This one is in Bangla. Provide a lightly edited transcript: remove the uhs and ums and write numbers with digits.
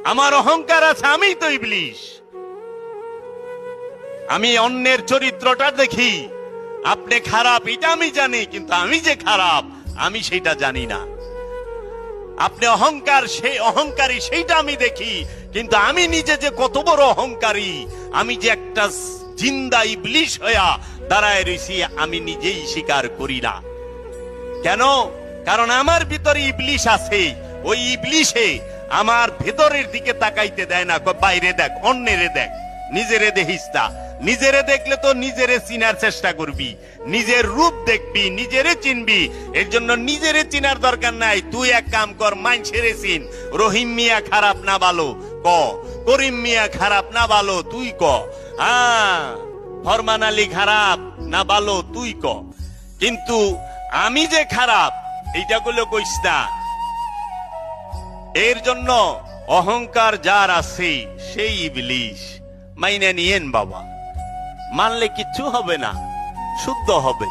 আমার অহংকার আছে, আমি তো ইবলিশ। আমি অন্যের চরিত্রটা দেখি, আপনি খারাপ এটা আমি জানি, কিন্তু আমি যে খারাপ আমি সেটা জানি না। আপনি অহংকার, সেই অহংকারী সেইটা আমি দেখি, কিন্তু আমি নিজে যে কত বড় অহংকারী, আমি যে একটা জিন্দা ইবলিশ হইয়া দাঁড়ায় রয়েছি, আমি নিজেই স্বীকার করি না। কেন? কারণ আমার ভিতরে ইবলিশ আছে। ওই ইবলিশে আমার ভেতরের দিকে তাকাইতে দেয় না। বাইরে দেখ, অন্যেরে দেখ, নিজেরে দেখিস না। নিজেরে দেখলে তো নিজেরে চিনার চেষ্টা করবি, নিজের রূপ দেখবি, নিজেরে চিনবি। এর জন্য নিজেরে চিনার দরকার নাই। তুই এক কাম কর, মাইনছেরে চিন। রহিম মিয়া খারাপ না ভালো ক, করিম মিয়া খারাপ না ভালো তুই ক, হ্যাঁ ফরমান আলী খারাপ না ভালো তুই ক। কিন্তু আমি যে খারাপ এইটা গুলো কইস না। এর জন্য অহংকার যার আছে সেই ইবলিশ। মাইনে নিয়েন বাবা, মানলে কিচ্ছু হবে না, শুদ্ধ হবে।